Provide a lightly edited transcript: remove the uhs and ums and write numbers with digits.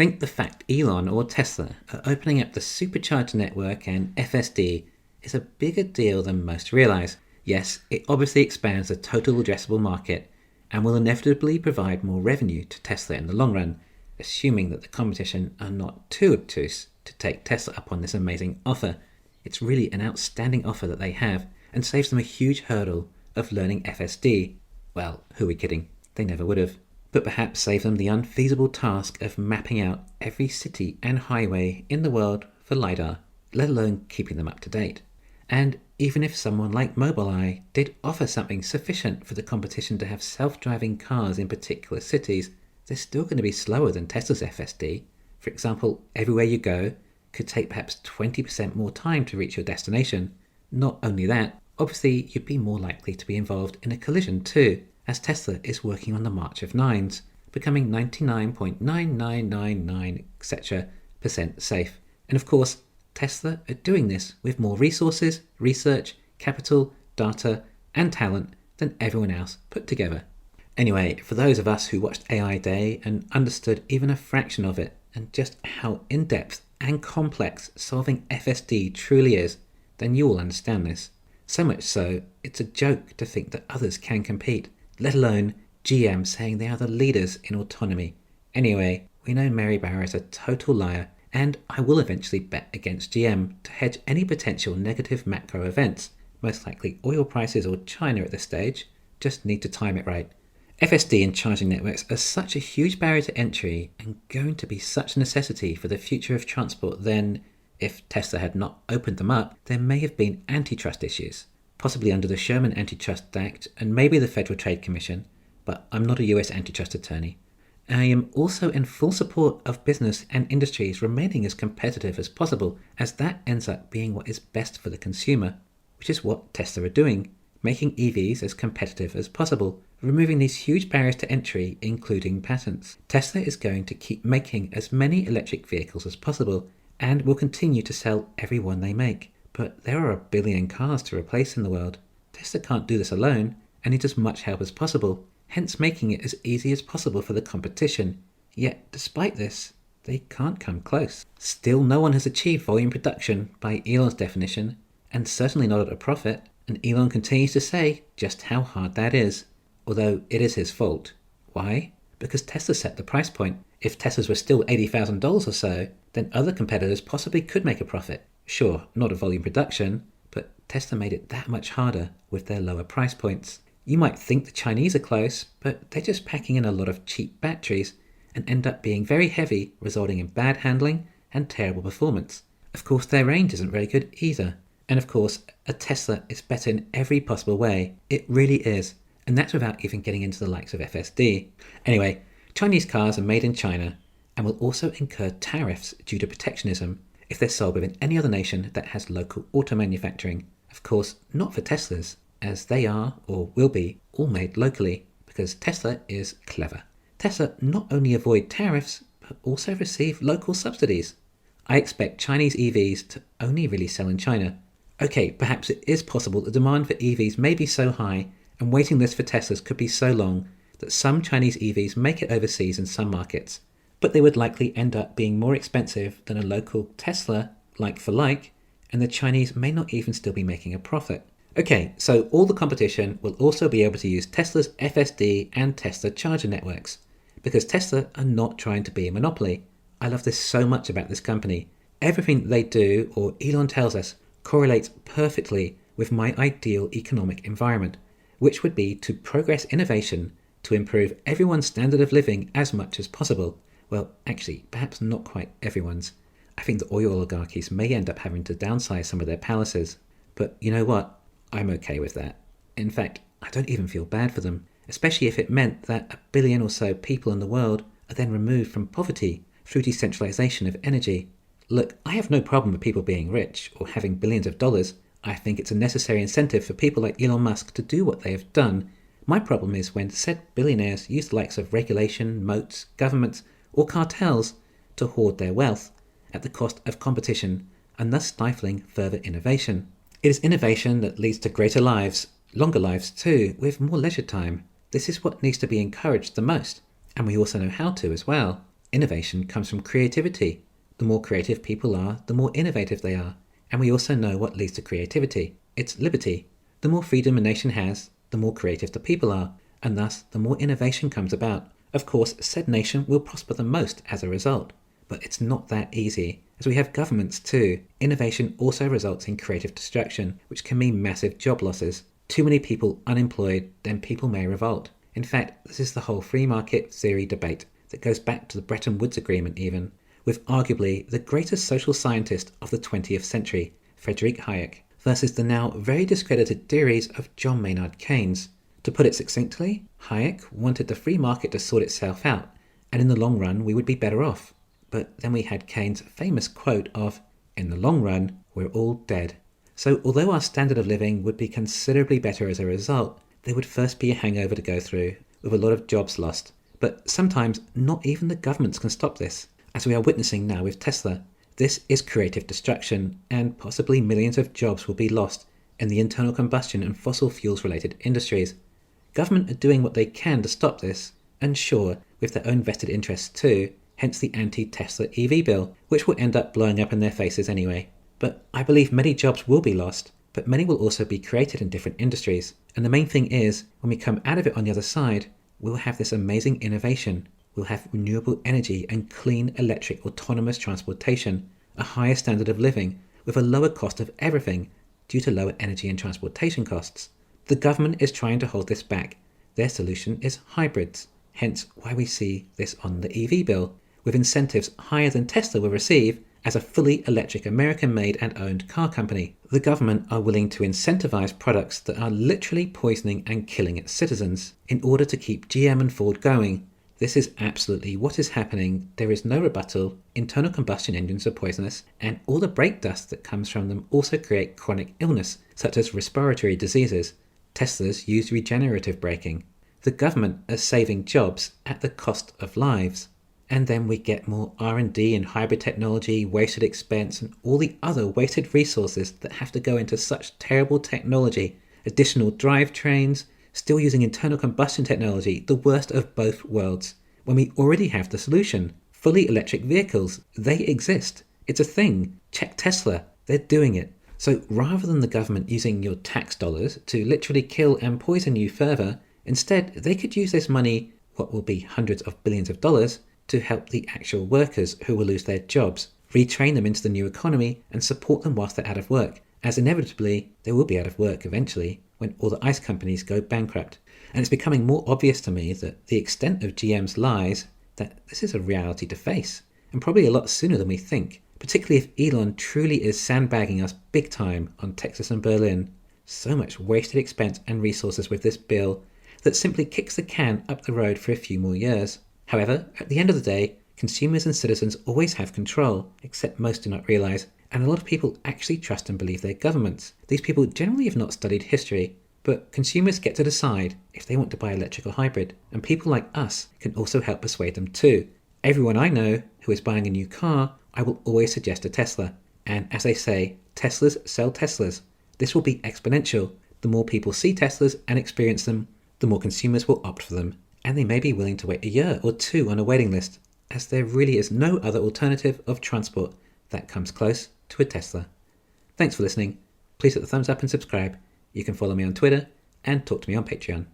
think the fact Elon or Tesla are opening up the supercharger network and FSD is a bigger deal than most realise. Yes, it obviously expands the total addressable market and will inevitably provide more revenue to Tesla in the long run, assuming that the competition are not too obtuse to take Tesla up on this amazing offer. It's really an outstanding offer that they have and saves them a huge hurdle of learning FSD. Well, who are we kidding? They never would have. But perhaps save them the unfeasible task of mapping out every city and highway in the world for LiDAR, let alone keeping them up to date. And even if someone like Mobileye did offer something sufficient for the competition to have self-driving cars in particular cities, they're still going to be slower than Tesla's FSD. For example, everywhere you go could take perhaps 20% more time to reach your destination. Not only that, obviously you'd be more likely to be involved in a collision too, as Tesla is working on the March of Nines, becoming 99.9999 etc. % safe. And of course, Tesla are doing this with more resources, research, capital, data, and talent than everyone else put together. Anyway, for those of us who watched AI Day and understood even a fraction of it, and just how in-depth and complex solving FSD truly is, then you will understand this. So much so, it's a joke to think that others can compete, let alone GM saying they are the leaders in autonomy. Anyway, we know Mary Barra is a total liar, and I will eventually bet against GM to hedge any potential negative macro events, most likely oil prices or China at this stage. Just need to time it right. FSD and charging networks are such a huge barrier to entry and going to be such a necessity for the future of transport, then, if Tesla had not opened them up, there may have been antitrust issues, possibly under the Sherman Antitrust Act and maybe the Federal Trade Commission, but I'm not a US antitrust attorney. I am also in full support of business and industries remaining as competitive as possible, as that ends up being what is best for the consumer, which is what Tesla are doing, making EVs as competitive as possible, removing these huge barriers to entry, including patents. Tesla is going to keep making as many electric vehicles as possible and will continue to sell every one they make. But there are 1 billion cars to replace in the world. Tesla can't do this alone and needs as much help as possible, hence making it as easy as possible for the competition. Yet, despite this, they can't come close. Still, no one has achieved volume production by Elon's definition, and certainly not at a profit, and Elon continues to say just how hard that is, although it is his fault. Why? Because Tesla set the price point. If Teslas were still $80,000 or so, then other competitors possibly could make a profit. Sure, not a volume production, but Tesla made it that much harder with their lower price points. You might think the Chinese are close, but they're just packing in a lot of cheap batteries and end up being very heavy, resulting in bad handling and terrible performance. Of course, their range isn't very good either. And of course, a Tesla is better in every possible way. It really is. And that's without even getting into the likes of FSD. Anyway, Chinese cars are made in China and will also incur tariffs due to protectionism if they're sold within any other nation that has local auto manufacturing. Of course, not for Teslas, as they are, or will be, all made locally, because Tesla is clever. Tesla not only avoid tariffs, but also receive local subsidies. I expect Chinese EVs to only really sell in China. Okay, perhaps it is possible the demand for EVs may be so high and waiting lists for Teslas could be so long that some Chinese EVs make it overseas in some markets, but they would likely end up being more expensive than a local Tesla, like for like, and the Chinese may not even still be making a profit. Okay, so all the competition will also be able to use Tesla's FSD and Tesla charger networks, because Tesla are not trying to be a monopoly. I love this so much about this company. Everything they do, or Elon tells us, correlates perfectly with my ideal economic environment, which would be to progress innovation to improve everyone's standard of living as much as possible. Well, actually, perhaps not quite everyone's. I think the oil oligarchies may end up having to downsize some of their palaces. But you know what? I'm okay with that. In fact, I don't even feel bad for them, especially if it meant that 1 billion or so people in the world are then removed from poverty through decentralization of energy. Look, I have no problem with people being rich or having billions of dollars. I think it's a necessary incentive for people like Elon Musk to do what they have done. My problem is when said billionaires use the likes of regulation, moats, governments, or cartels to hoard their wealth at the cost of competition and thus stifling further innovation. It is innovation that leads to greater lives, longer lives too, with more leisure time. This is what needs to be encouraged the most, and we also know how to as well. Innovation comes from creativity. The more creative people are, the more innovative they are. And we also know what leads to creativity. It's liberty. The more freedom a nation has, the more creative the people are, and thus the more innovation comes about. Of course, said nation will prosper the most as a result. But it's not that easy, as we have governments too. Innovation also results in creative destruction, which can mean massive job losses. Too many people unemployed, then people may revolt. In fact, this is the whole free market theory debate that goes back to the Bretton Woods Agreement even, with arguably the greatest social scientist of the 20th century, Friedrich Hayek, versus the now very discredited theories of John Maynard Keynes. To put it succinctly, Hayek wanted the free market to sort itself out, and in the long run we would be better off. But then we had Keynes' famous quote of, "In the long run, we're all dead." So although our standard of living would be considerably better as a result, there would first be a hangover to go through, with a lot of jobs lost. But sometimes not even the governments can stop this, as we are witnessing now with Tesla. This is creative destruction, and possibly millions of jobs will be lost in the internal combustion and fossil fuels related industries. Government are doing what they can to stop this, and sure, with their own vested interests too, hence the anti-Tesla EV bill, which will end up blowing up in their faces anyway. But I believe many jobs will be lost, but many will also be created in different industries. And the main thing is, when we come out of it on the other side, we'll have this amazing innovation. We'll have renewable energy and clean electric autonomous transportation, a higher standard of living, with a lower cost of everything due to lower energy and transportation costs. The government is trying to hold this back. Their solution is hybrids, hence why we see this on the EV bill, with incentives higher than Tesla will receive as a fully electric American-made and owned car company. The government are willing to incentivize products that are literally poisoning and killing its citizens in order to keep GM and Ford going. This is absolutely what is happening. There is no rebuttal. Internal combustion engines are poisonous, and all the brake dust that comes from them also create chronic illness, such as respiratory diseases. Teslas use regenerative braking. The government are saving jobs at the cost of lives. And then we get more R&D in hybrid technology, wasted expense, and all the other wasted resources that have to go into such terrible technology. Additional drivetrains, still using internal combustion technology, the worst of both worlds. When we already have the solution. Fully electric vehicles, they exist. It's a thing. Check Tesla, they're doing it. So rather than the government using your tax dollars to literally kill and poison you further, instead they could use this money, what will be hundreds of billions of dollars, to help the actual workers who will lose their jobs, retrain them into the new economy and support them whilst they're out of work, as inevitably they will be out of work eventually when all the ICE companies go bankrupt. And it's becoming more obvious to me that the extent of GM's lies, that this is a reality to face, and probably a lot sooner than we think, particularly if Elon truly is sandbagging us big time on Texas and Berlin. So much wasted expense and resources with this bill that simply kicks the can up the road for a few more years. However, at the end of the day, consumers and citizens always have control, except most do not realise, and a lot of people actually trust and believe their governments. These people generally have not studied history, but consumers get to decide if they want to buy electric or hybrid, and people like us can also help persuade them too. Everyone I know who is buying a new car, I will always suggest a Tesla. And as they say, Teslas sell Teslas. This will be exponential. The more people see Teslas and experience them, the more consumers will opt for them. And they may be willing to wait a year or two on a waiting list, as there really is no other alternative of transport that comes close to a Tesla. Thanks for listening. Please hit the thumbs up and subscribe. You can follow me on Twitter and talk to me on Patreon.